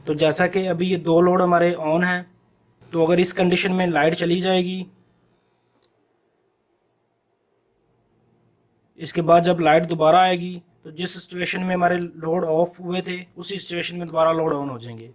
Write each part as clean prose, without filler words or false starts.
तो जैसा कि अभी ये 2 लोड हमारे ऑन हैं, तो अगर इस कंडीशन में लाइट चली जाएगी, इसके बाद जब लाइट दोबारा आएगी तो जिस सिचुएशन में हमारे लोड ऑफ हुए थे उसी सिचुएशन में दोबारा लोड ऑन हो जाएंगे।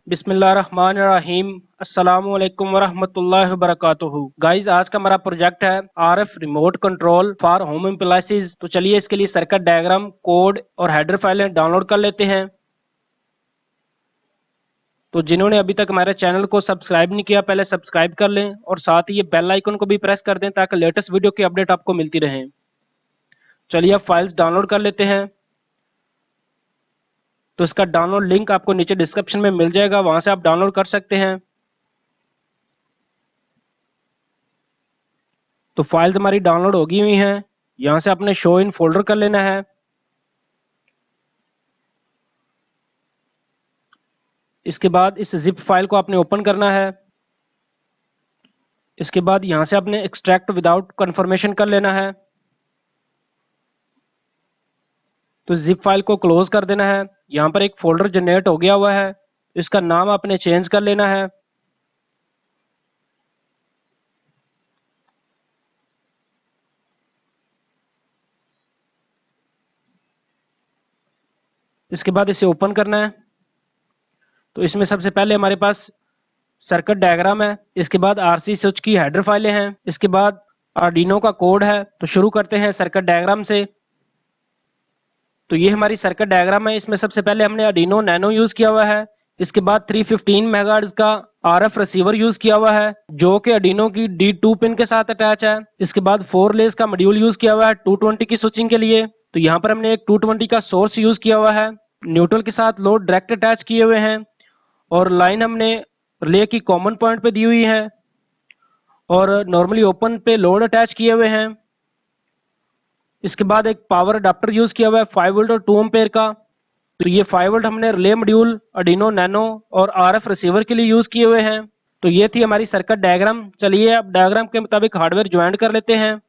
बिस्मिल्लाहिर्रहमानिर्रहीम। अस्सलामु अलैकुम वरहमतुल्लाहि वबरकातुहू। गाइस, आज का हमारा प्रोजेक्ट है RF remote control for home appliances. तो चलिए इसके लिए सर्किट डायग्राम, कोड और हेडर फाइलें डाउनलोड कर लेते हैं। तो जिन्होंने अभी तक हमारे चैनल को सब्सक्राइब नहीं किया, पहले सब्सक्राइब कर लें और साथ ही ये बेल आइकन को भी प्रेस कर दें ताकि लेटेस्ट वीडियो की अपडेट आपको मिलती रहे। चलिए अब फाइल्स डाउनलोड कर लेते हैं। तो इसका डाउनलोड लिंक आपको नीचे डिस्क्रिप्शन में मिल जाएगा, वहां से आप डाउनलोड कर सकते हैं। तो फाइल्स हमारी डाउनलोड होगी हुई हैं, यहां से आपने शो इन फोल्डर कर लेना है। इसके बाद इस जिप फाइल को आपने ओपन करना है। इसके बाद यहां से आपने एक्सट्रैक्ट विदाउट कन्फर्मेशन कर लेना है। तो जिप फाइल को क्लोज कर देना है। यहां पर एक फोल्डर जनरेट हो गया हुआ है, इसका नाम आपने चेंज कर लेना है। इसके बाद इसे ओपन करना है। तो इसमें सबसे पहले हमारे पास सर्किट डायग्राम है, इसके बाद आरसी स्विच की हेडर फाइलें हैं, इसके बाद आर्डिनो का कोड है। तो शुरू करते हैं सर्किट डायग्राम से। तो ये हमारी सर्किट डायग्राम है, इसमें सबसे पहले हमने आर्डिनो नैनो यूज किया हुआ है। इसके बाद 315 मेगाहर्ट्ज का आरएफ रिसीवर यूज किया हुआ है जो कि आर्डिनो की D2 पिन के साथ अटैच है। इसके बाद 4 लेस का मॉड्यूल यूज किया हुआ है 220 की स्विचिंग के लिए। तो यहाँ पर हमने एक 220 का सोर्स यूज किया हुआ है, न्यूट्रल के साथ लोड डायरेक्ट अटैच किए हुए हैं और लाइन हमने रिले की कॉमन पॉइंट पे दी हुई है और नॉर्मली ओपन पे लोड अटैच किए हुए हैं। इसके बाद एक पावर अडाप्टर यूज किया हुआ है 5 वोल्ट और 2 एम्पेयर का। तो ये 5 वोल्ट हमने रिले मॉड्यूल, आर्डिनो नैनो और आरएफ रिसीवर के लिए यूज किए हुए हैं। तो ये थी हमारी सर्किट डायग्राम। चलिए अब डायग्राम के मुताबिक हार्डवेयर ज्वाइन कर लेते हैं।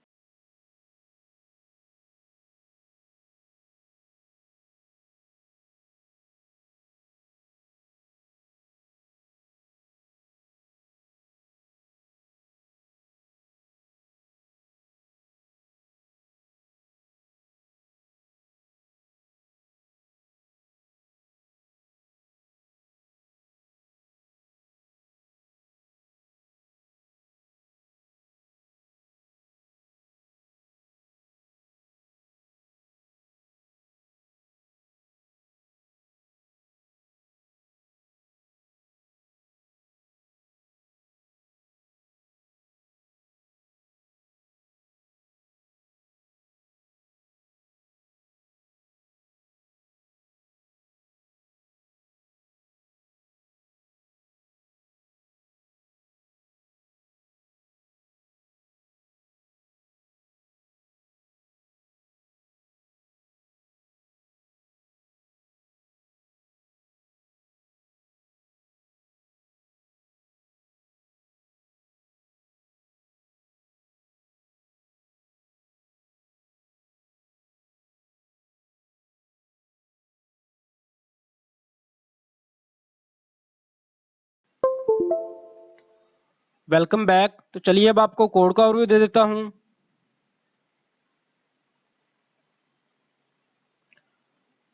Welcome back. तो चलिए अब आपको कोड का ओवरव्यू दे देता हूं।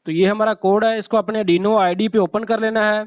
तो ये हमारा कोड है, इसको अपने आर्डिनो आईडी पे ओपन कर लेना है।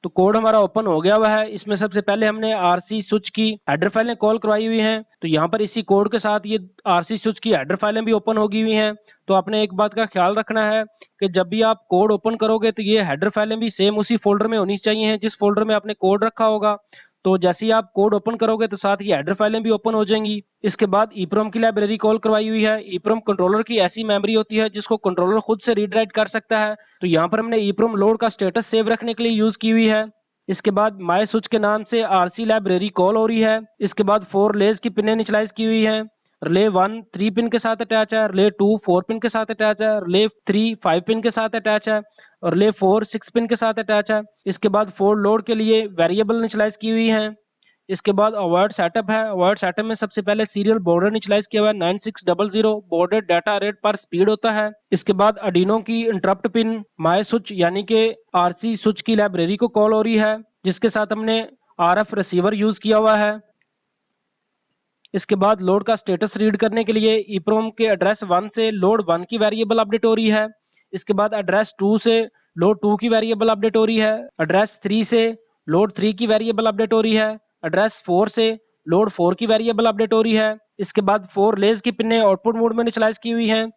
तो कोड हमारा ओपन हो गया हुआ है। इसमें सबसे पहले हमने आरसी स्विच की हेडर फाइलें कॉल करवाई हुई हैं। तो यहाँ पर इसी कोड के साथ ये आरसी स्विच की हेडर फाइलें भी ओपन होगी हुई हैं। तो आपने एक बात का ख्याल रखना है कि जब भी आप कोड ओपन करोगे तो ये हेडर फाइलें भी सेम उसी फोल्डर में होनी चाहिए जिस फोल्डर में आपने कोड रखा होगा। तो जैसे ही आप कोड ओपन करोगे तो साथ ही हेडर फाइलें भी ओपन हो जाएंगी। इसके बाद ईप्रोम की लाइब्रेरी कॉल करवाई हुई है। ईप्रोम कंट्रोलर की ऐसी मेमोरी होती है जिसको कंट्रोलर खुद से रीड राइट कर सकता है। तो यहाँ पर हमने ईप्रोम लोड का स्टेटस सेव रखने के लिए यूज की हुई है। इसके बाद माई स्विच के नाम से आरसी लाइब्रेरी कॉल हो रही है। इसके बाद 4 लेज की पिन इनिशियलाइज की हुई है। रिले 1 3 पिन के साथ अटैच है, रिले 2 4 पिन के साथ अटैच है, रिले 3 5 पिन के साथ अटैच है और रिले 4 6 पिन के साथ अटैच है। इसके बाद 4 लोड के लिए वेरिएबल इनिशियलाइज की हुई है। इसके बाद अवॉइड सेटअप है। अवॉइड सेटअप में सबसे पहले सीरियल बॉर्डर इनिशियलाइज किया हुआ है 9600 बॉर्डर डाटा रेट पर स्पीड होता है। इसके बाद अडीनो की इंटरप्ट पिन माई स्विच यानी कि आरसी स्विच की लाइब्रेरी को कॉल हो रही है जिसके साथ हमने आरएफ रिसीवर यूज किया हुआ है। इसके बाद लोड का स्टेटस रीड करने के लिए ईप्रोम के एड्रेस 1 से लोड 1 की वेरिएबल अपडेट हो रही है। इसके बाद एड्रेस 2 से लोड 2 की वेरिएबल अपडेट हो रही है। एड्रेस 3 से लोड 3 की वेरिएबल अपडेट हो रही है। एड्रेस 4 से लोड 4 की वेरिएबल अपडेट हो रही है। इसके बाद 4 लेज की पिन आउटपुट मोड में इनिशियलाइज की हुई है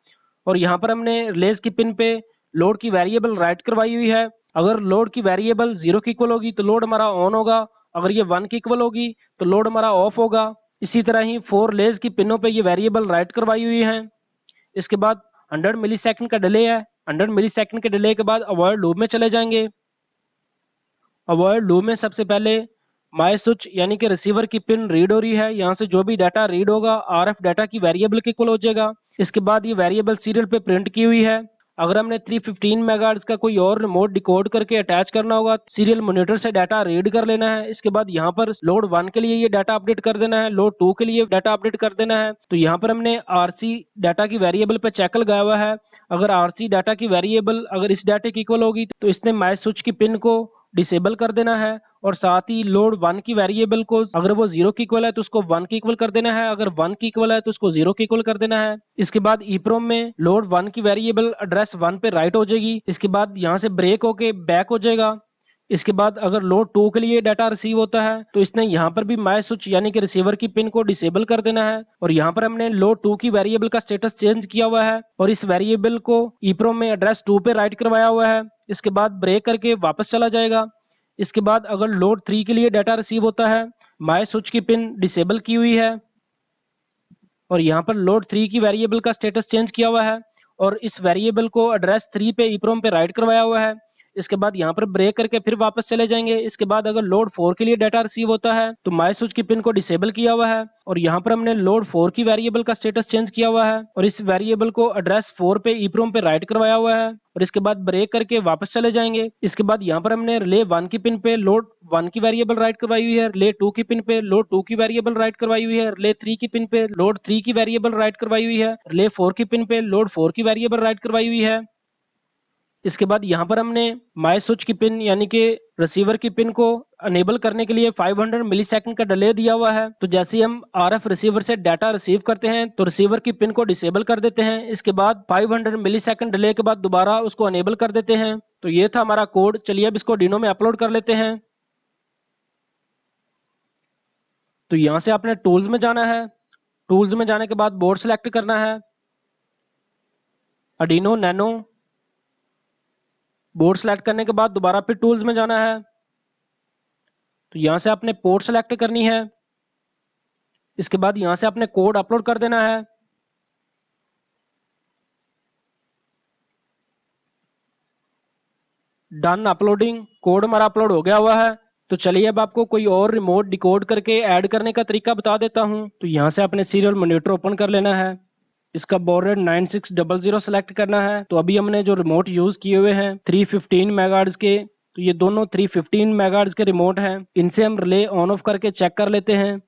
और यहाँ पर हमने लेज की पिन पे लोड की वेरिएबल राइट करवाई हुई है। अगर लोड की वेरिएबल 0 की इक्वल होगी तो लोड हमारा ऑन होगा, अगर ये 1 की इक्वल होगी तो लोड हमारा ऑफ होगा। इसी तरह ही 4 लेज की पिनों पे ये वेरिएबल राइट करवाई हुई है। इसके बाद 100 मिली सेकंड का डिले है। 100 मिली सेकंड के डिले के बाद अवॉइड लूप में चले जाएंगे। अवॉइड लूप में सबसे पहले माई स्विच यानी कि रिसीवर की पिन रीड हो रही है। यहाँ से जो भी डाटा रीड होगा आरएफ डाटा की वेरिएबल के इक्वल हो जाएगा। इसके बाद ये वेरिएबल सीरियल पे प्रिंट की हुई है। अगर हमने 315 मेगाहर्ट्ज का कोई और रिमोट डिकोड करके अटैच करना होगा सीरियल मॉनिटर से डाटा रीड कर लेना है। इसके बाद यहाँ पर लोड 1 के लिए ये डाटा अपडेट कर देना है, लोड 2 के लिए डाटा अपडेट कर देना है। तो यहाँ पर हमने आरसी डाटा की वेरिएबल पे चेक लगाया हुआ है। अगर आरसी डाटा की वेरिएबल अगर इस डाटे की इक्वल होगी तो इसने माई स्विच की पिन को डिसेबल कर देना है और साथ ही लोड 1 की वेरिएबल को अगर वो 0 की इक्वल है तो उसको 1 की इक्वल कर देना है, अगर 1 की इक्वल है तो उसको 0 की इक्वल कर देना है। इसके बाद ईप्रोम में लोड 1 की वेरिएबल एड्रेस 1 पे राइट हो जाएगी। इसके बाद यहाँ से ब्रेक होके बैक हो जाएगा। इसके बाद अगर लोड 2 के लिए डाटा रिसीव होता है तो इसने यहाँ पर भी माई स्विच यानी कि रिसीवर की पिन को डिसेबल कर देना है और यहाँ पर हमने लोड 2 की वेरिएबल का स्टेटस चेंज किया हुआ है और इस वेरिएबल को ईप्रोम में एड्रेस 2 पे राइट करवाया हुआ है। इसके बाद ब्रेक करके वापस चला जाएगा। इसके बाद अगर लोड 3 के लिए डाटा रिसीव होता है माई स्विच की पिन डिसेबल की हुई है और यहाँ पर लोड 3 की वेरिएबल का स्टेटस चेंज किया हुआ है और इस वेरिएबल को एड्रेस 3 पे ईप्रोम पे राइट करवाया हुआ है। इसके बाद यहाँ पर ब्रेक करके फिर वापस चले जाएंगे। इसके बाद अगर लोड 4 के लिए डाटा रिसीव होता है तो माई स्विच की पिन को डिसेबल किया हुआ है और यहाँ पर हमने लोड 4 की वेरिएबल का स्टेटस चेंज किया हुआ है और इस वेरिएबल को एड्रेस 4 पे ईप्रोम पे राइट करवाया हुआ है और इसके बाद ब्रेक करके वापस चले जाएंगे। इसके बाद यहाँ पर हमने रिले 1 की पिन पे लोड 1 की वेरिएबल राइट करवाई हुई है, रिले 2 की पिन पे लोड 2 की वेरिएबल राइट करवाई हुई है, रिले 3 की पिन पे लोड 3 की वेरिएबल राइट करवाई हुई है, रिले 4 की पिन पे लोड 4 की वेरिएबल राइट करवाई हुई है। इसके बाद यहाँ पर हमने माई स्विच की पिन यानी कि रिसीवर की पिन को अनेबल करने के लिए 500 मिलीसेकंड का डिले दिया हुआ है। तो जैसे ही हम आरएफ रिसीवर से डाटा रिसीव करते हैं तो रिसीवर की पिन को डिसेबल कर देते हैं। इसके बाद 500 मिलीसेकंड डिले के बाद दोबारा उसको अनेबल कर देते हैं। तो ये था हमारा कोड। चलिए अब इसको आर्डिनो में अपलोड कर लेते हैं। तो यहाँ से आपने टूल्स में जाना है। टूल्स में जाने के बाद बोर्ड सेलेक्ट करना है, आर्डिनो नैनो। बोर्ड सेलेक्ट करने के बाद दोबारा फिर टूल्स में जाना है। तो यहां से आपने पोर्ट सेलेक्ट करनी है। इसके बाद यहां से आपने कोड अपलोड कर देना है। Done uploading. कोड हमारा अपलोड हो गया हुआ है। तो चलिए अब आपको कोई और रिमोट डिकोड करके ऐड करने का तरीका बता देता हूं। तो यहां से आपने सीरियल मॉनिटर ओपन कर लेना है। इसका बॉड रेट 9600 सेलेक्ट करना है। तो अभी हमने जो रिमोट यूज किए हुए हैं 315 मेगाहर्ट्ज के, तो ये दोनों 315 मेगाहर्ट्ज के रिमोट हैं। इनसे हम रिले ऑन ऑफ करके चेक कर लेते हैं।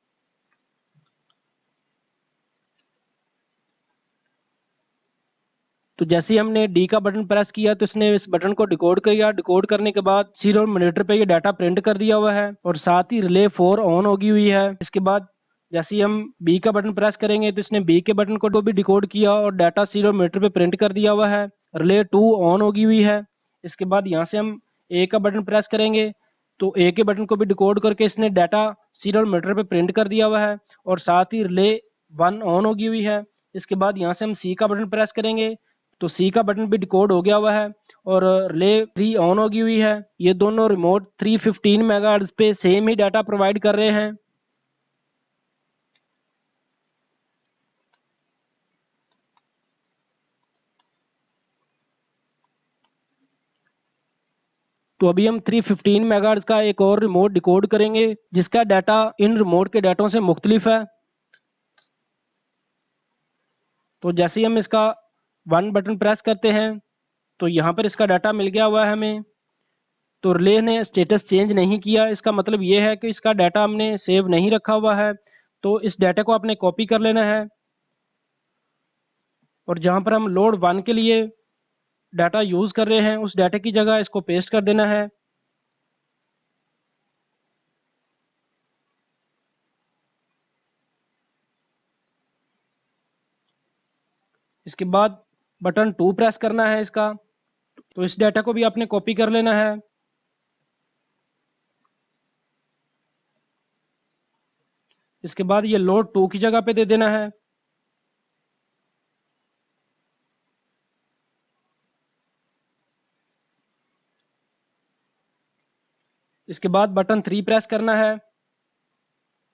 तो जैसे ही हमने डी का बटन प्रेस किया तो इसने इस बटन को डिकोड किया। डिकोड करने के बाद सीरियल मॉनिटर पे ये डाटा प्रिंट कर दिया हुआ है और साथ ही रिले 4 ऑन होगी हुई है। इसके बाद जैसे ही हम बी का बटन प्रेस करेंगे तो इसने बी के बटन को भी डिकोड किया और डाटा सीरियल मॉनिटर पे प्रिंट कर दिया हुआ है। रिले 2 ऑन होगी हुई है। इसके बाद यहाँ से हम ए का बटन प्रेस करेंगे तो ए के बटन को भी डिकोड करके इसने डाटा सीरियल मॉनिटर पे प्रिंट कर दिया हुआ है और साथ ही रिले 1 ऑन होगी हुई है। इसके बाद यहाँ से हम सी का बटन प्रेस करेंगे तो सी का बटन भी डिकोड हो गया हुआ है और रिले 3 ऑन होगी हुई है। ये दोनों रिमोट 315 मेगाहर्ट्ज पे सेम ही डाटा प्रोवाइड कर रहे हैं। तो अभी हम 315 मेगाहर्ट्ज का एक और रिमोट डिकोड करेंगे जिसका डाटा इन रिमोट के डाटों से मुख्तलिफ है। तो जैसे ही हम इसका 1 बटन प्रेस करते हैं तो यहाँ पर इसका डाटा मिल गया हुआ है हमें। तो रिले ने स्टेटस चेंज नहीं किया, इसका मतलब ये है कि इसका डाटा हमने सेव नहीं रखा हुआ है। तो इस डाटा को आपने कॉपी कर लेना है और जहाँ पर हम लोड 1 के लिए डाटा यूज़ कर रहे हैं उस डाटा की जगह इसको पेस्ट कर देना है। इसके बाद बटन 2 प्रेस करना है इसका। तो इस डाटा को भी आपने कॉपी कर लेना है। इसके बाद ये लोड 2 की जगह पे दे देना है। इसके बाद बटन 3 प्रेस करना है।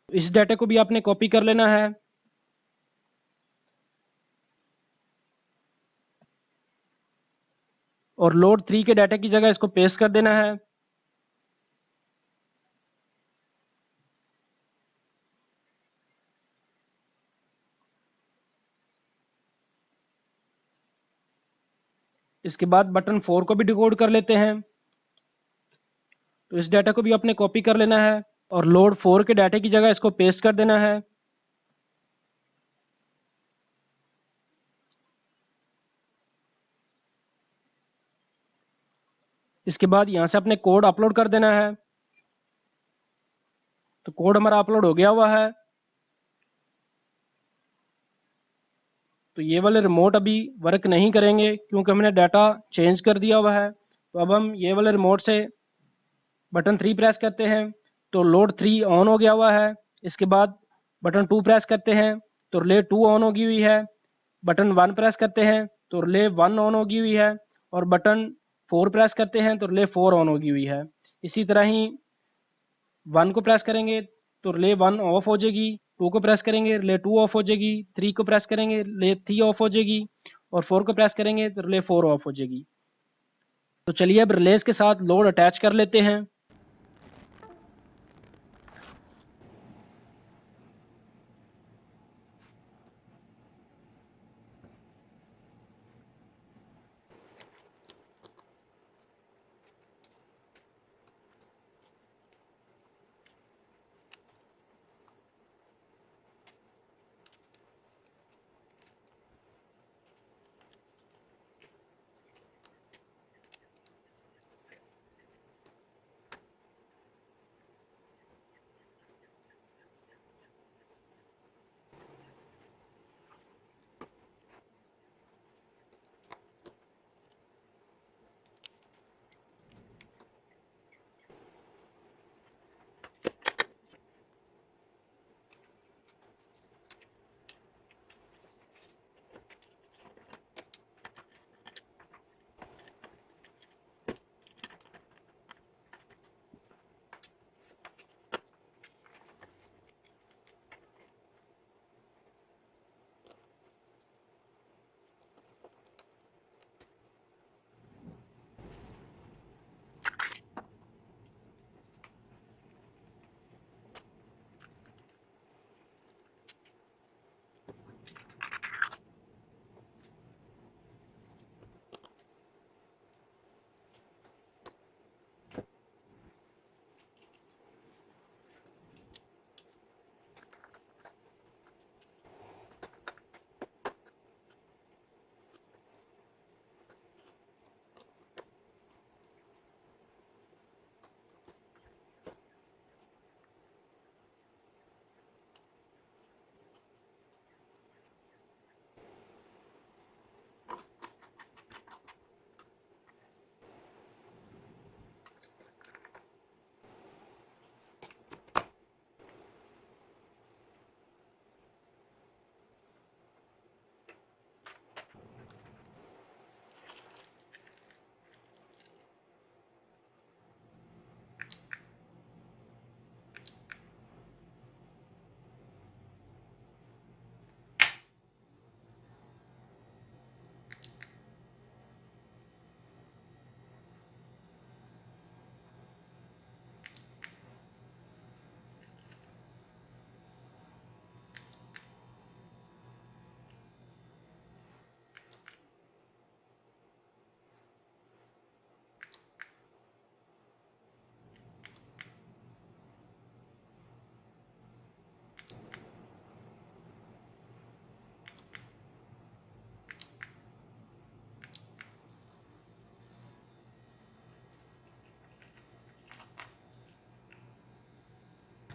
इस डाटा को भी आपने कॉपी कर लेना है। और लोड 3 के डाटा की जगह इसको पेस्ट कर देना है। इसके बाद बटन 4 को भी डिकोड कर लेते हैं। तो इस डाटा को भी आपने कॉपी कर लेना है और लोड 4 के डाटे की जगह इसको पेस्ट कर देना है। इसके बाद यहाँ से अपने कोड अपलोड कर देना है। तो कोड हमारा अपलोड हो गया हुआ है। तो ये वाले रिमोट अभी वर्क नहीं करेंगे क्योंकि हमने डाटा चेंज कर दिया हुआ है। तो अब हम ये वाले रिमोट से बटन 3 प्रेस करते हैं तो लोड 3 ऑन हो गया हुआ है। इसके बाद बटन 2 प्रेस करते हैं तो रिले 2 ऑन होगी हुई है। बटन 1 प्रेस करते हैं तो रिले 1 ऑन होगी हुई है। और बटन 4 प्रेस करते हैं तो रिले 4 ऑन होगी हुई है। इसी तरह ही 1 को प्रेस करेंगे तो रिले 1 ऑफ हो जाएगी। 2 को प्रेस करेंगे रिले 2 ऑफ हो जाएगी। 3 को प्रेस करेंगे रिले 3 ऑफ हो जाएगी। और 4 को प्रेस करेंगे तो रिले 4 ऑफ हो जाएगी। तो चलिए अब रिलेज के साथ लोड अटैच कर लेते हैं।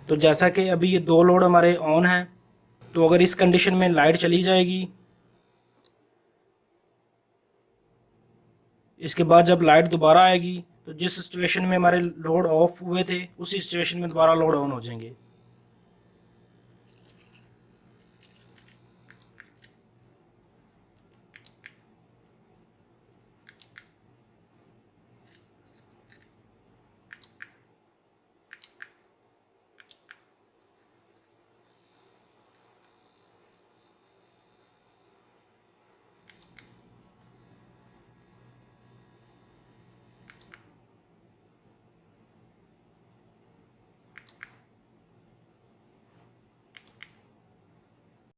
तो जैसा कि अभी ये 2 लोड हमारे ऑन हैं, तो अगर इस कंडीशन में लाइट चली जाएगी, इसके बाद जब लाइट दोबारा आएगी तो जिस सिचुएशन में हमारे लोड ऑफ हुए थे उसी सिचुएशन में दोबारा लोड ऑन हो जाएंगे।